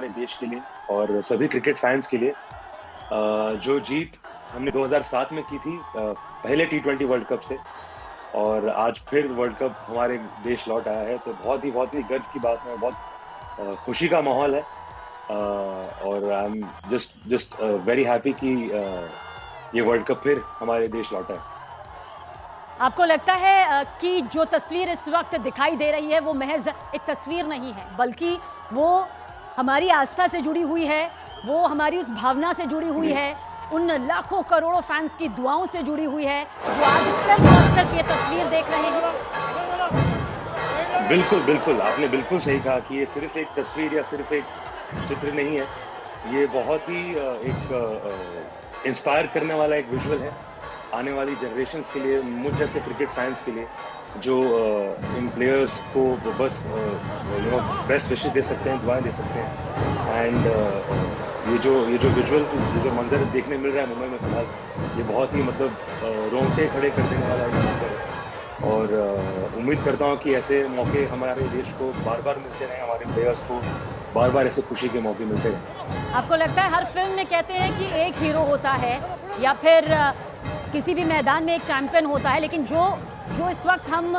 अपने देश के लिए और सभी क्रिकेट फैंस के लिए। जो जीत हमने 2007 में की थी पहले T20 वर्ल्ड कप से, और आज फिर वर्ल्ड कप हमारे देश लौट आया है, तो बहुत ही गर्व की बात है, बहुत खुशी का माहौल है। और I am just very happy कि ये वर्ल्ड कप फिर हमारे देश लौटा है। आपको लगता है कि जो तस्वीर इस वक्त दिखाई दे रही है वो महज एक तस्वीर नहीं है, बल्कि वो हमारी आस्था से जुड़ी हुई है, वो हमारी उस भावना से जुड़ी हुई है, उन लाखों करोड़ों फैंस की दुआओं से जुड़ी हुई है जो आज सिर्फ और सिर्फ ये तस्वीर देख रहे हैं? बिल्कुल बिल्कुल, आपने बिल्कुल सही कहा कि ये सिर्फ एक तस्वीर या सिर्फ एक चित्र नहीं है, ये बहुत ही एक इंस्पायर करने वाला एक विजुअल है आने वाली जनरेशन्स के लिए, मुझ जैसे क्रिकेट फैंस के लिए, जो इन प्लेयर्स को बस बेस्ट विशेस दे सकते हैं, दुआएं दे सकते हैं। एंड ये जो विजुअल, ये जो मंजर देखने मिल रहा है मुंबई में फिलहाल, ये बहुत ही मतलब रोंगटे खड़े कर देने वाला एक मंजर है। और उम्मीद करता हूँ कि ऐसे मौके हमारे देश को बार बार मिलते रहें, हमारे प्लेयर्स को बार बार ऐसे खुशी के मौके मिलते रहें। आपको लगता है हर फिल्म में कहते हैं कि एक हीरो होता है या फिर किसी भी मैदान में एक चैंपियन होता है, लेकिन जो इस वक्त हम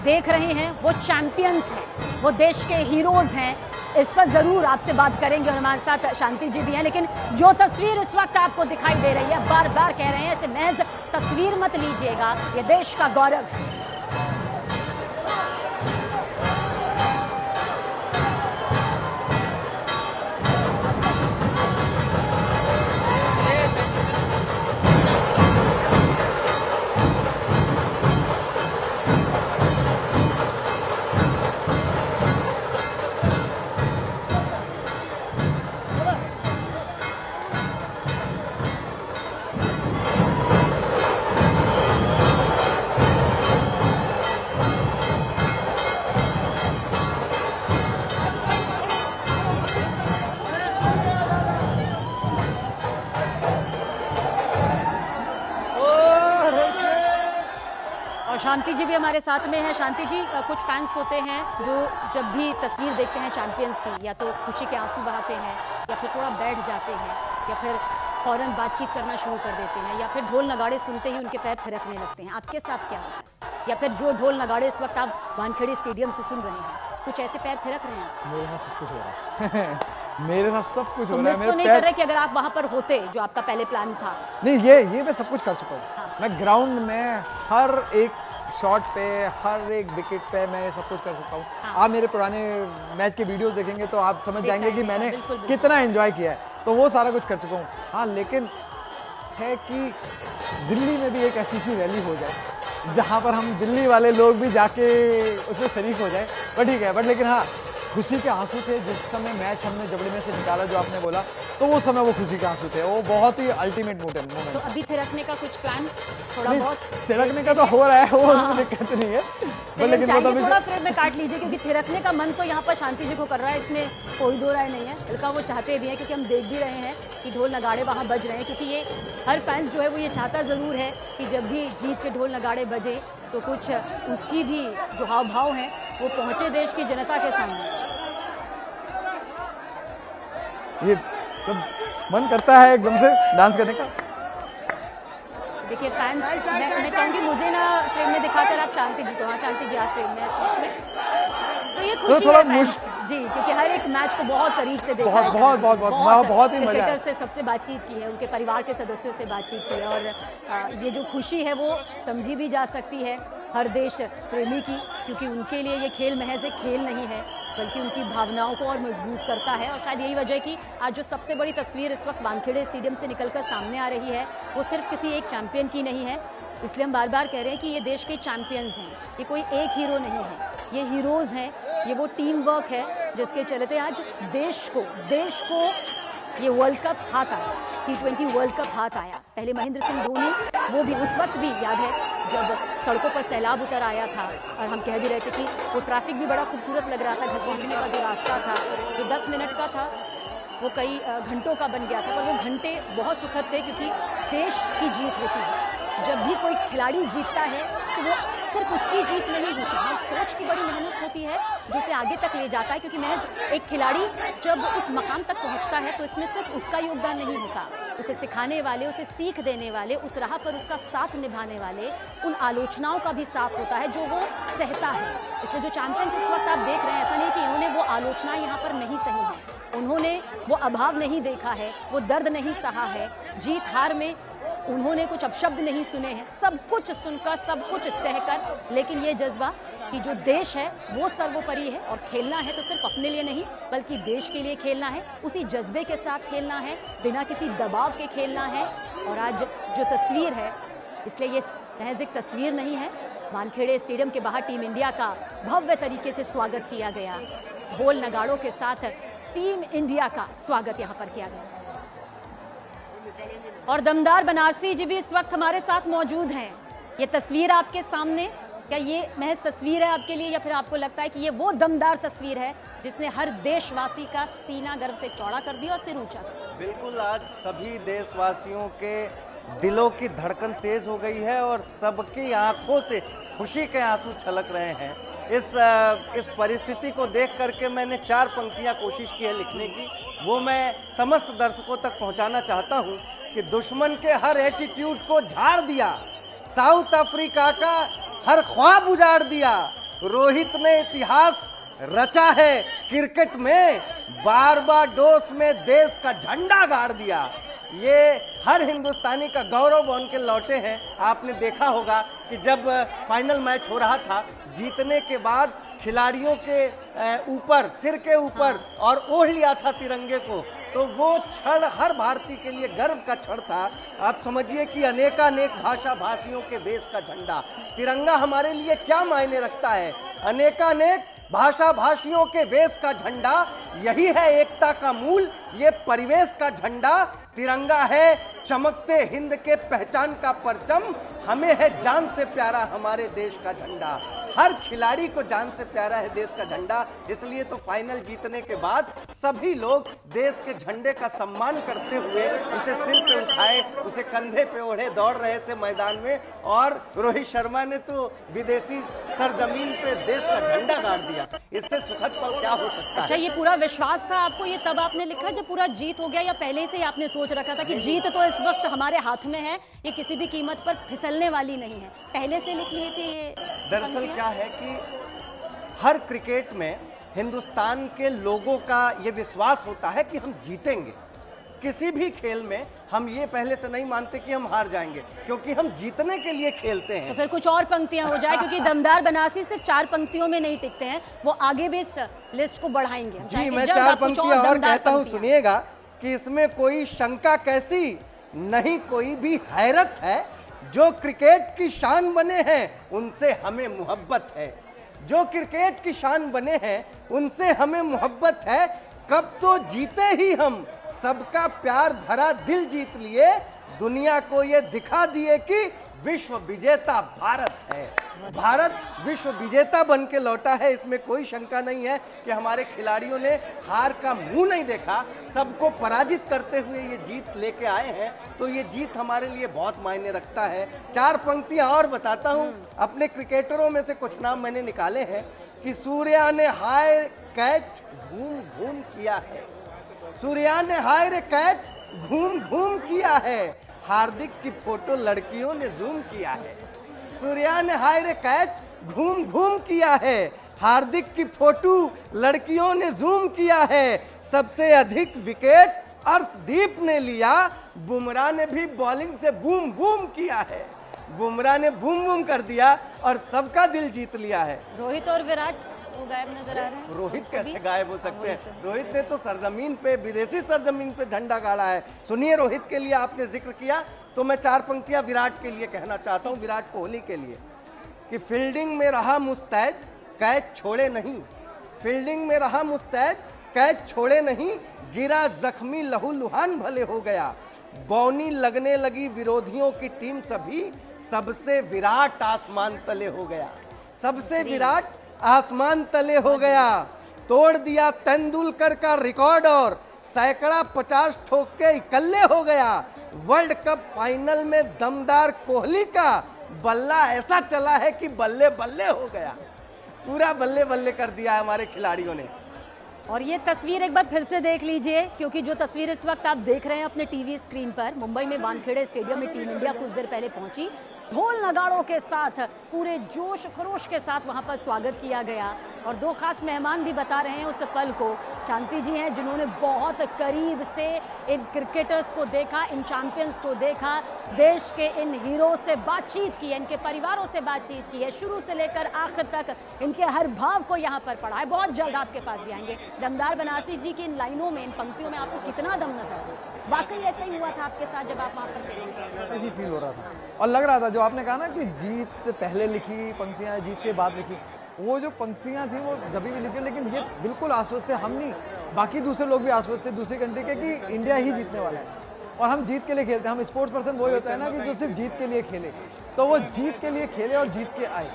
देख रहे हैं वो चैंपियंस हैं, वो देश के हीरोज़ हैं। इस पर ज़रूर आपसे बात करेंगे और हमारे साथ शांति जी भी हैं, लेकिन जो तस्वीर इस वक्त आपको दिखाई दे रही है, बार बार कह रहे हैं इसे महज तस्वीर मत लीजिएगा, ये देश का गौरव है। शांति जी भी हमारे साथ में हैं। शांति जी, कुछ फैंस होते हैं जो जब भी तस्वीर देखते हैं चैंपियंस की, या तो खुशी के आंसू बहाते हैं, या फिर थोड़ा बैठ जाते हैं, या फिर फौरन बातचीत करना शुरू कर देते हैं, या फिर ढोल नगाड़े सुनते ही उनके पैर थिरकने लगते हैं। आपके साथ क्या होता है? या फिर जो ढोल नगाड़े इस वक्त आप वानखेड़े स्टेडियम से सुन रहे हैं, कुछ ऐसे पैर थिरक रहे हैं? मेरे साथ सब कुछ हो रहा है मेरे साथ सब कुछ हो रहा है। मेरे नहीं कर रहे कि अगर आप वहाँ पर होते, जो आपका पहले प्लान था? नहीं, ये मैं सब कुछ कर चुका हूँ। हाँ। मैं ग्राउंड में हर एक शॉट पे, हर एक विकेट पे मैं सब कुछ कर सकता हूँ। हाँ। आप मेरे पुराने मैच के वीडियोस देखेंगे तो आप समझ जाएंगे कि मैंने कितना एंजॉय किया है, तो वो सारा कुछ कर चुका हूँ। हाँ, लेकिन है कि दिल्ली में भी एक ऐसी सी रैली हो जाए जहाँ पर हम दिल्ली वाले लोग भी जाके उसमें शरीक हो जाए, बट ठीक है। बट लेकिन हाँ, खुशी के आंसू थे जिस समय मैच हमने जबड़े में से निकाला, जो आपने बोला, तो वो समय वो खुशी के आंसू थे, वो बहुत ही अल्टीमेट मोमेंट। तो अभी थिरकने का कुछ प्लान थोड़ा बहुत? थिरकने का तो हो रहा है, वो दिक्कत नहीं है, लेकिन चाहिए थोड़ा फ्रेम में काट लीजिए, क्योंकि थिरकने का मन तो यहाँ पर शांति जी को कर रहा है, इसमें कोई दो राय नहीं है। बल्कि वो चाहते भी हैं, क्योंकि हम देख भी रहे हैं कि ढोल नगाड़े वहाँ बज रहे हैं, क्योंकि ये हर फैंस जो है वो ये चाहता ज़रूर है कि जब भी जीत के ढोल नगाड़े बजे तो कुछ उसकी भी जो हाव भाव हैं वो पहुँचे देश की जनता के सामने। ये तो मन करता है एकदम से डांस करने का। देखिए फैंस, मैं चाहूँगी मुझे ना फ्रेम में दिखाकर आप शांति जी को, हाँ शांति जी आप फ्रेम में, तो ये खुशी है फैंस जी, क्योंकि हर एक मैच को बहुत करीब से देखा है, बहुत ही मजा क्रिकेटर से सबसे बातचीत की है, उनके परिवार के सदस्यों से बातचीत की है, और ये जो खुशी है वो समझी भी जा सकती है हर देश प्रेमी की, क्योंकि उनके लिए ये खेल महज एक खेल नहीं है, बल्कि उनकी भावनाओं को और मजबूत करता है। और शायद यही वजह है कि आज जो सबसे बड़ी तस्वीर इस वक्त वानखेड़े स्टेडियम से निकलकर सामने आ रही है वो सिर्फ किसी एक चैंपियन की नहीं है। इसलिए हम बार बार कह रहे हैं कि ये देश के चैंपियंस हैं, ये कोई एक हीरो नहीं है, ये हीरोज़ हैं, ये वो टीम वर्क है जिसके चलते आज देश को ये वर्ल्ड कप हाथ आया, T20 वर्ल्ड कप हाथ आया। पहले महेंद्र सिंह धोनी, वो भी उस वक्त भी याद है जब सड़कों पर सैलाब उतर आया था, और हम कह भी रहे थे कि वो ट्रैफिक भी बड़ा खूबसूरत लग रहा था, घर पहुंचने का जो रास्ता था जो 10 मिनट का था वो कई घंटों का बन गया था, पर वो घंटे बहुत सुखद थे, क्योंकि देश की जीत होती है। जब भी कोई खिलाड़ी जीतता है तो वो सिर्फ उसकी जीत नहीं होती है, उस कोच की बड़ी मेहनत होती है जो उसे आगे तक ले जाता है, क्योंकि महज एक खिलाड़ी जब उस मकाम तक पहुंचता है तो इसमें सिर्फ उसका योगदान नहीं होता, उसे सिखाने वाले, उसे सीख देने वाले, उस राह पर उसका साथ निभाने वाले, उन आलोचनाओं का भी साथ होता है जो वो सहता है। इसलिए जो चैंपियंस इस वक्त आप देख रहे हैं, ऐसा नहीं कि इन्होंने वो आलोचनाएं यहाँ पर नहीं सही हैं, उन्होंने वो अभाव नहीं देखा है, वो दर्द नहीं सहा है, जीत हार में उन्होंने कुछ अपशब्द नहीं सुने हैं, सब कुछ सुनकर, सब कुछ सहकर, लेकिन ये जज्बा कि जो देश है वो सर्वोपरि है और खेलना है तो सिर्फ अपने लिए नहीं बल्कि देश के लिए खेलना है, उसी जज्बे के साथ खेलना है, बिना किसी दबाव के खेलना है। और आज जो तस्वीर है, इसलिए ये महज एक तस्वीर नहीं है, वानखेड़े स्टेडियम के बाहर टीम इंडिया का भव्य तरीके से स्वागत किया गया, ढोल नगाड़ों के साथ टीम इंडिया का स्वागत यहाँ पर किया गया। और दमदार बनारसी जी भी इस वक्त हमारे साथ मौजूद हैं। ये तस्वीर आपके सामने, क्या ये महज तस्वीर है आपके लिए या फिर आपको लगता है कि ये वो दमदार तस्वीर है जिसने हर देशवासी का सीना गर्व से चौड़ा कर दिया और सिर ऊंचा कर दिया? बिल्कुल, आज सभी देशवासियों के दिलों की धड़कन तेज हो गई है और सबकी आंखों से खुशी के आंसू छलक रहे हैं। इस परिस्थिति को देख करके मैंने 4 पंक्तियां कोशिश की है लिखने की, वो मैं समस्त दर्शकों तक पहुंचाना चाहता हूं कि दुश्मन के हर एटीट्यूड को झाड़ दिया, साउथ अफ्रीका का हर ख्वाब उजाड़ दिया, रोहित ने इतिहास रचा है क्रिकेट में, बारबाडोस में देश का झंडा गाड़ दिया। ये हर हिंदुस्तानी का गौरव बन के लौटे हैं। आपने देखा होगा कि जब फाइनल मैच हो रहा था, जीतने के बाद खिलाड़ियों के ऊपर, सिर के ऊपर और ओढ़ लिया था तिरंगे को, तो वो क्षण हर भारतीय के लिए गर्व का क्षण था। आप समझिए कि अनेकानेक भाषा भाषियों के देश का झंडा, तिरंगा हमारे लिए क्या मायने रखता है। अनेकानेक भाषा भाषियों के वेश का झंडा, यही है एकता का मूल, ये परिवेश का झंडा। तिरंगा है चमकते हिंद के पहचान का परचम, हमें है जान से प्यारा हमारे देश का झंडा। हर खिलाड़ी को जान से प्यारा है देश का झंडा, इसलिए तो फाइनल जीतने के बाद सभी लोग देश के झंडे का सम्मान करते हुए उसे सिर पे उठाए, उसे कंधे पे ओढ़े दौड़ रहे थे मैदान में। और रोहित शर्मा ने तो विदेशी सरजमीन पे देश का झंडा गाड़ दिया। इससे सुखद पल क्या हो सकता है? अच्छा, ये पूरा विश्वास था आपको, ये तब आपने लिखा जब पूरा जीत हो गया, या पहले से ही आपने सोच रखा था कि जीत तो इस वक्त हमारे हाथ में है, ये किसी भी कीमत पर फिसलने वाली नहीं है, पहले से लिख लिए थे ये? दरअसल क्या है कि हर क्रिकेट में हिंदुस्तान के लोगों का ये विश्वास होता है कि हम जीतेंगे। किसी भी खेल में हम ये पहले से नहीं मानते कि हम हार जाएंगे, क्योंकि हम जीतने के लिए खेलते हैं। तो फिर कुछ और पंक्तियां हो जाए, क्योंकि दमदार बनारसी सिर्फ 4 पंक्तियों में नहीं टिकते हैं, वो आगे भी इस लिस्ट को बढ़ाएंगे। जी, मैं 4 पंक्तियां और कहता हूं, सुनिएगा कि इसमें कोई शंका कैसी, नहीं कोई भी हैरत है। जो क्रिकेट की शान बने हैं उनसे हमें मोहब्बत है, जो क्रिकेट की शान बने हैं उनसे हमें मोहब्बत है। कब तो जीते ही हम, सबका प्यार भरा दिल जीत लिए, दुनिया को ये दिखा दिए कि विश्व विजेता भारत है। भारत विश्व विजेता बन के लौटा है, इसमें कोई शंका नहीं है कि हमारे खिलाड़ियों ने हार का मुंह नहीं देखा, सबको पराजित करते हुए ये जीत लेके आए हैं। तो ये जीत हमारे लिए बहुत मायने रखता है। 4 पंक्तियां और बताता हूं, अपने क्रिकेटरों में से कुछ नाम मैंने निकाले हैं कि सूर्या ने हाय कैच घूम घूम किया है, सूर्या ने हाय रे कैच घूम घूम किया है, हार्दिक की फोटो लड़कियों ने जूम किया है। सूर्या ने हाय रे कैच घूम घूम किया है, हार्दिक की फोटो लड़कियों ने जूम किया है, सबसे अधिक विकेट अर्शदीप ने लिया, बुमराह ने भी बॉलिंग से बूम बूम किया है। बुमराह ने बूम बूम कर दिया और सबका दिल जीत लिया है। रोहित और विराट वो गायब नजर आ रहे हैं। रोहित कैसे गायब हो सकते हैं? रोहित ने तो सरजमीन पे, विदेशी सरजमीन पे झंडा गाड़ा है। सुनिए, रोहित के लिए आपने जिक्र किया तो मैं 4 पंक्तियां विराट के लिए कहना चाहता हूं, विराट कोहली के लिए, कि फील्डिंग में रहा मुस्तैद कैच छोड़े नहीं, फील्डिंग में रहा मुस्तैद कैच छोड़े नहीं, गिरा जख्मी लहूलुहान भले हो गया, बौनी लगने लगी विरोधियों की टीम सभी, सबसे विराट आसमान तले हो गया, सबसे विराट आसमान तले हो गया, तोड़ दिया तेंदुलकर का रिकॉर्ड और सैकड़ा 50 ठोक के इकल्ले हो गया, वर्ल्ड कप फाइनल में दमदार कोहली का बल्ला ऐसा चला है कि बल्ले बल्ले हो गया, पूरा बल्ले बल्ले कर दिया है हमारे खिलाड़ियों ने। और ये तस्वीर एक बार फिर से देख लीजिए, क्योंकि जो तस्वीर इस वक्त आप देख रहे हैं अपने टीवी स्क्रीन पर, मुंबई में वानखेड़े स्टेडियम में टीम इंडिया कुछ देर पहले पहुंची। ढोल नगाड़ों के साथ पूरे जोश खरोश के साथ वहां पर स्वागत किया गया। और दो खास मेहमान भी बता रहे हैं उस पल को। शांति जी हैं जिन्होंने बहुत करीब से इन क्रिकेटर्स को देखा, इन चैंपियंस को देखा, देश के इन हीरो से बातचीत की है, इनके परिवारों से बातचीत की है, शुरू से लेकर आखिर तक इनके हर भाव को यहाँ पर पढ़ा है। बहुत जल्द आपके पास भी आएंगे। दमदार बनारसी जी की इन लाइनों में, इन पंक्तियों में आपको कितना दम नजर आया? वाकई ऐसा ही हुआ था आपके साथ जब आप वहाँ पर थे? ऐसा ही फील हो रहा था और लग रहा था, जो आपने कहा ना कि जीत से पहले लिखी पंक्तियाँ, जीत के बाद लिखी, वो जो पंक्तियाँ थी वो कभी भी लिखी, लेकिन ये बिल्कुल आश्वस्त थे हम नहीं, बाकी दूसरे लोग भी आश्वस्त थे दूसरी कंट्री के कि इंडिया ही जीतने वाला है और हम जीत के लिए खेलते हैं। हम स्पोर्ट्स पर्सन वही होता है ना कि जो सिर्फ जीत के लिए खेले, तो वो जीत के लिए खेले और जीत के आए।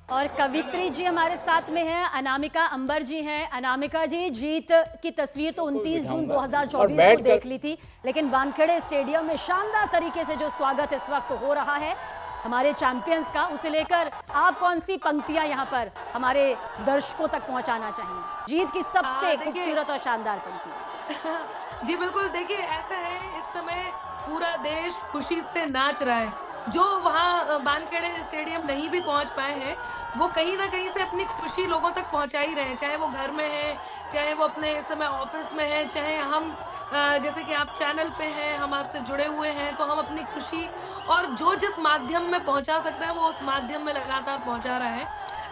और कवित्री जी हमारे साथ में हैं, अनामिका अंबर जी हैं। अनामिका जी, जीत की तस्वीर तो 29 जून 2024 को देख ली थी, लेकिन वानखेड़े स्टेडियम में शानदार तरीके से जो स्वागत इस वक्त हो रहा है हमारे चैंपियंस का, उसे लेकर आप कौन सी पंक्तियां यहाँ पर हमारे दर्शकों तक पहुँचाना चाहेंगे? जीत की सबसे खूबसूरत और शानदार पंक्ति। जी बिल्कुल, देखिए ऐसा है, इस समय पूरा देश खुशी से नाच रहा है। जो वहाँ वानखेड़े स्टेडियम नहीं भी पहुँच पाए हैं, वो कहीं ना कहीं से अपनी खुशी लोगों तक पहुँचा ही रहे हैं, चाहे वो घर में है, चाहे वो अपने इस समय ऑफिस में है, चाहे हम जैसे कि आप चैनल पे हैं, हम आपसे जुड़े हुए हैं, तो हम अपनी खुशी और जो जिस माध्यम में पहुँचा सकता है वो उस माध्यम में लगातार पहुँचा रहा है।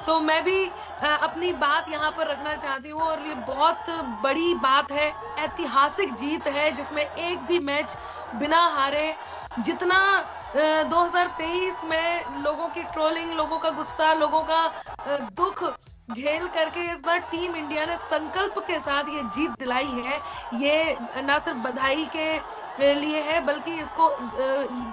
तो मैं भी अपनी बात यहाँ पर रखना चाहती हूँ और ये बहुत बड़ी बात है, ऐतिहासिक जीत है जिसमें एक भी मैच बिना हारे, जितना 2023 में लोगों की ट्रोलिंग, लोगों का गुस्सा, लोगों का दुख झेल करके इस बार टीम इंडिया ने संकल्प के साथ ये जीत दिलाई है। ये ना सिर्फ बधाई के लिए है बल्कि इसको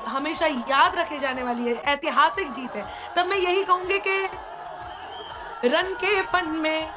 हमेशा याद रखे जाने वाली है, ऐतिहासिक जीत है। तब मैं यही कहूंगी कि रन के फन में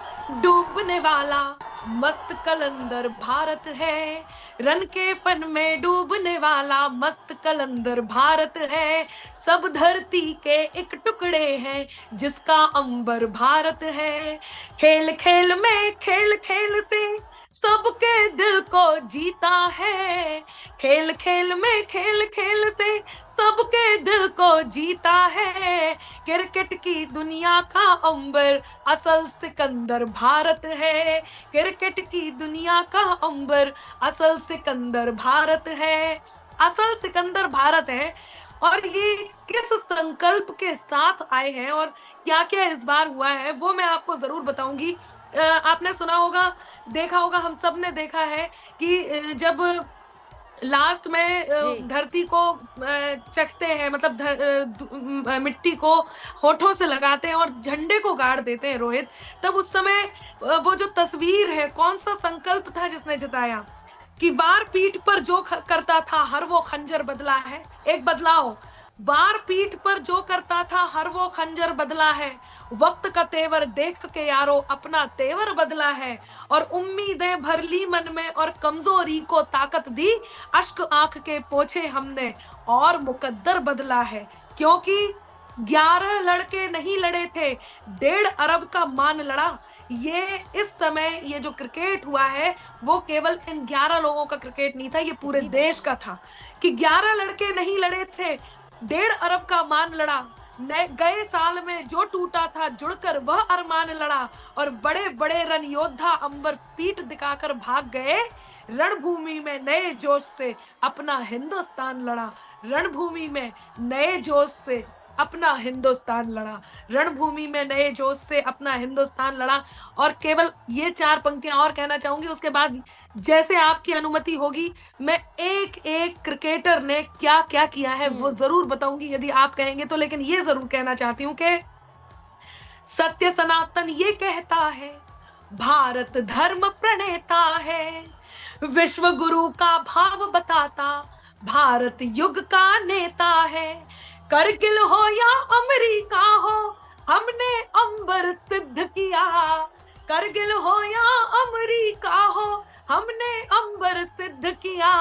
डूबने वाला मस्त कलंदर भारत है, रन के फन में डूबने वाला मस्त कलंदर भारत है, सब धरती के एक टुकड़े हैं जिसका अंबर भारत है, खेल खेल में खेल खेल से सबके दिल को जीता है, खेल खेल में खेल खेल से सबके दिल को जीता है, क्रिकेट की दुनिया का अंबर असल सिकंदर भारत है, क्रिकेट की दुनिया का अंबर असल सिकंदर भारत है, असल सिकंदर भारत है। और ये किस संकल्प के साथ आए हैं और क्या क्या इस बार हुआ है वो मैं आपको जरूर बताऊंगी। आपने सुना होगा, देखा होगा, हम सब ने देखा है कि जब लास्ट में धरती को चखते हैं, मतलब मिट्टी को होठों से लगाते हैं और झंडे को गाड़ देते हैं रोहित, तब उस समय वो जो तस्वीर है, कौन सा संकल्प था जिसने जिताया कि वार पीठ पर जो करता था हर वो खंजर बदला है। एक बदलाव, वार पीठ पर जो करता था हर वो खंजर बदला है, वक्त का तेवर देख के यारो अपना तेवर बदला है, और उम्मीदें भर ली मन में और कमजोरी को ताकत दी, अश्क आंख के पोछे हमने और मुकद्दर बदला है, क्योंकि 11 लड़के नहीं लड़े थे, 1.5 अरब का मान लड़ा। ये इस समय ये जो क्रिकेट हुआ है वो केवल इन 11 लोगों का क्रिकेट नहीं था, ये पूरे देश का था कि 11 लड़के नहीं लड़े थे, 1.5 अरब का मान लड़ा, गए साल में जो टूटा था जुड़कर वह अरमान लड़ा, और बड़े बड़े रन योद्धा अंबर पीठ दिखाकर भाग गए, रणभूमि में नए जोश से अपना हिंदुस्तान लड़ा, रणभूमि में नए जोश से अपना हिंदुस्तान लड़ा, रणभूमि में नए जोश से अपना हिंदुस्तान लड़ा। और केवल ये 4 पंक्तियां और कहना चाहूंगी, उसके बाद जैसे आपकी अनुमति होगी मैं एक एक क्रिकेटर ने क्या क्या किया है वो जरूर बताऊंगी यदि आप कहेंगे तो। लेकिन ये जरूर कहना चाहती हूँ कि सत्य सनातन ये कहता है, भारत धर्म प्रणेता है, विश्व गुरु का भाव बताता, भारत युग का नेता है, करगिल हो या अमेरिका हो हमने अंबर सिद्ध किया, करगिल हो या अमेरिका हो हमने अंबर सिद्ध किया,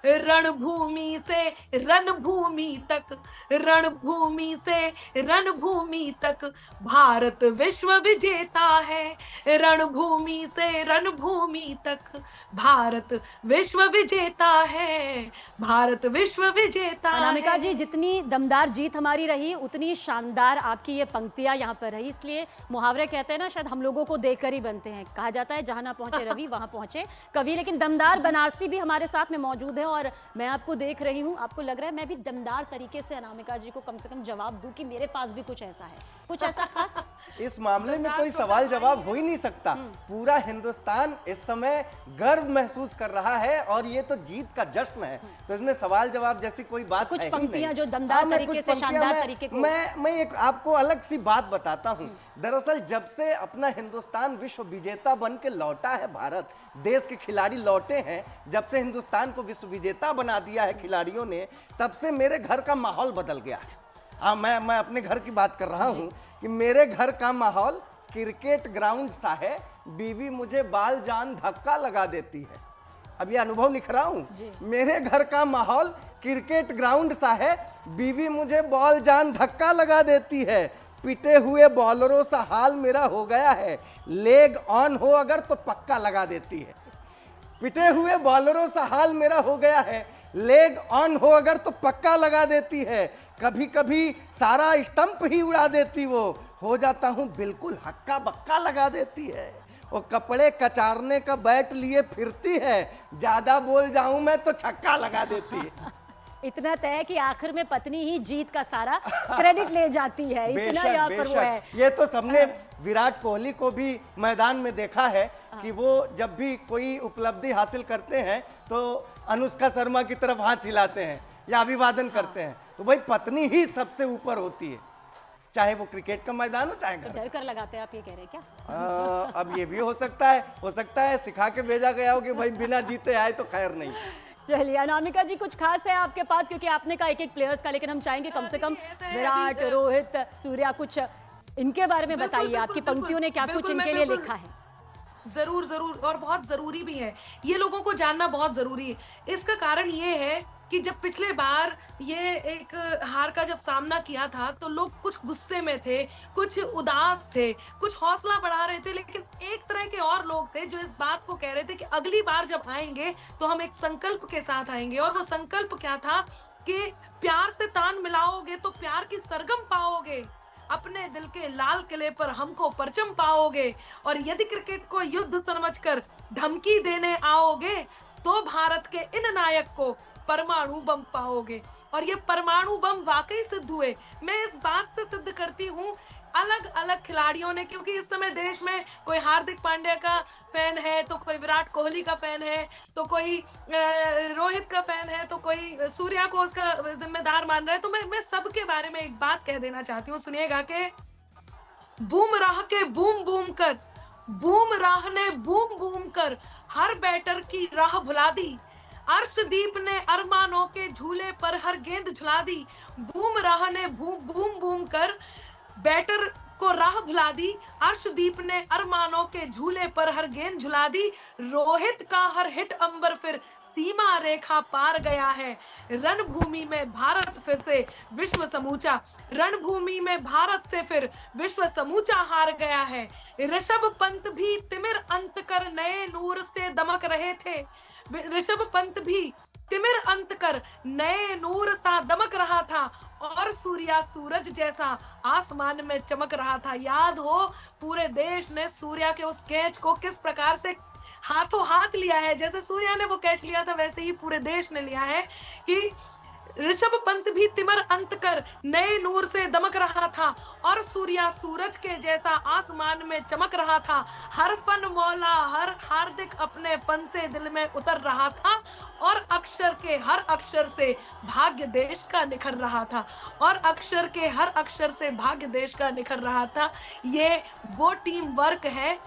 रणभूमि से रणभूमि तक, रणभूमि से रणभूमि तक भारत विश्व विजेता है। रणभूमि से रणभूमि तक भारत विश्व विजेता है, भारत विश्व विजेता अनामिका है। जी, जितनी दमदार जीत हमारी रही उतनी शानदार आपकी ये पंक्तियां यहाँ पर रही, इसलिए मुहावरे कहते हैं ना, शायद हम लोगों को देखकर ही बनते हैं। कहा जाता है जहां ना पहुंचे रवि वहां पहुंचे कवि, लेकिन दमदार बनारसी भी हमारे साथ में मौजूद है और मैं आपको देख रही हूँ। आपको लग रहा है मैं भी दमदार तरीके से अनामिका जी को कम से कम जवाब दूं कि मेरे पास भी कुछ ऐसा है, कुछ ऐसा खास? इस मामले में कोई सवाल जवाब हो ही नहीं सकता। पूरा हिंदुस्तान इस समय गर्व महसूस कर रहा है और ये तो जीत का जश्न है, तो इसमें सवाल जवाब जैसी कोई बात कुछ है ही पंक्तियां नहीं। जो दमदार हाँ, मैं तरीके कुछ से, पंक्तियां शानदार तरीके को। मैं एक आपको अलग सी बात बताता हूँ। दरअसल जब से अपना हिंदुस्तान विश्व विजेता बन के लौटा है, भारत देश के खिलाड़ी लौटे हैं, जब से हिंदुस्तान को विश्व विजेता बना दिया है खिलाड़ियों ने, तब से मेरे घर का माहौल बदल गया है। हाँ, मैं अपने घर की बात कर रहा हूँ कि मेरे घर का माहौल क्रिकेट ग्राउंड सा है। बीवी मुझे बाल जान धक्का लगा देती है। अब ये अनुभव लिख रहा हूँ। मेरे घर का माहौल क्रिकेट ग्राउंड सा है, बीवी मुझे बॉल जान धक्का लगा देती है। पिटे हुए बॉलरों सा हाल मेरा हो गया है, लेग ऑन हो अगर तो पक्का लगा देती है। पिटे हुए बॉलरों सा हाल मेरा हो गया है, लेग ऑन हो अगर तो पक्का लगा देती है। कभी कभी सारा स्टंप ही उड़ा देती वो, हो जाता हूँ बिल्कुल हक्का बक्का लगा देती है। वो कपड़े कचारने का बैट लिए फिरती है, ज्यादा बोल जाऊं मैं तो छक्का लगा देती है। इतना तय है कि आखिर में पत्नी ही जीत का सारा क्रेडिट ले जाती है, इतना यहाँ पर वो है। ये तो सबने विराट कोहली को भी मैदान में देखा है कि वो जब भी कोई उपलब्धि हासिल करते हैं तो अनुष्का शर्मा की तरफ हाथ हिलाते हैं या अभिवादन करते हैं। तो भाई पत्नी ही सबसे ऊपर होती है, चाहे वो क्रिकेट का मैदान हो चाहे घर। डर कर लगाते हैं आप, ये कह रहे हैं क्या? अब ये भी हो सकता है सिखा के भेजा गया हो कि भाई बिना जीते आए तो खैर नहीं। चलिए अनामिका जी, कुछ खास है आपके पास, क्योंकि आपने कहा एक प्लेयर्स का, लेकिन हम चाहेंगे कम से कम विराट, रोहित, सूर्या, कुछ इनके बारे में बताइए। आपकी पंक्तियों ने क्या कुछ इनके लिए लिखा है? जरूर जरूर, और बहुत जरूरी भी है, ये लोगों को जानना बहुत जरूरी है। इसका कारण ये है कि जब पिछले बार ये एक हार का जब सामना किया था तो लोग कुछ गुस्से में थे, कुछ उदास थे, कुछ हौसला बढ़ा रहे थे, लेकिन एक तरह के और लोग थे जो इस बात को कह रहे थे कि अगली बार जब आएंगे तो हम एक संकल्प के साथ आएंगे। और वो संकल्प क्या था कि प्यार से तान मिलाओगे तो प्यार की सरगम पाओगे, अपने दिल के लाल किले पर हमको परचम पाओगे, और यदि क्रिकेट को युद्ध समझकर धमकी देने आओगे तो भारत के इन नायक को परमाणु बम पाओगे। और ये परमाणु बम वाकई सिद्ध हुए। मैं इस बात से सिद्ध करती हूँ अलग अलग खिलाड़ियों ने, क्योंकि इस समय देश में कोई हार्दिक पांड्या का फैन है, तो कोई विराट कोहली का फैन है, तो कोई रोहित का फैन है, तो कोई सूर्या को उसका जिम्मेदार मान रहा है। तो मैं सबके बारे में एक बात कह देना चाहती हूँ, सुनिएगा कि बूमराह के बूम बूम कर, बूमराह ने बूम बूम कर हर बैटर की राह भुला दी। अर्शदीप ने अरमानों के झूले पर हर गेंद झुला दी। बूमराह ने बूम बूम कर बैटर को राह भुला दी। अर्शदीप ने अरमानों के झूले पर हर गेंद झुला दी। रोहित का हर हिट अंबर फिर सीमा रेखा पार गया है। रणभूमि में भारत फिर से विश्व समूचा, रणभूमि में भारत से फिर विश्व समूचा हार गया है। ऋषभ पंत भी तिमिर अंत कर नए नूर से दमक रहे थे। ऋषभ पंत भी तिमिर अंत कर नए नूर सा दमक रहा था, और सूर्या सूरज जैसा आसमान में चमक रहा था। याद हो पूरे देश ने सूर्या के उस कैच को किस प्रकार से हाथों हाथ लिया है। जैसे सूर्या ने वो कैच लिया था वैसे ही पूरे देश ने लिया है कि ऋषभ पंत भी तिमिर अंत कर नए नूर से दमक रहा था, और सूर्या सूरज के जैसा आसमान में चमक रहा था। हर फन मौला हर हार्दिक अपने फन से दिल में उतर रहा था, और अक्षर के हर अक्षर से भाग्य देश का निखर रहा था, और अक्षर के हर अक्षर से भाग्य देश का निखर रहा था। ये वो टीम वर्क है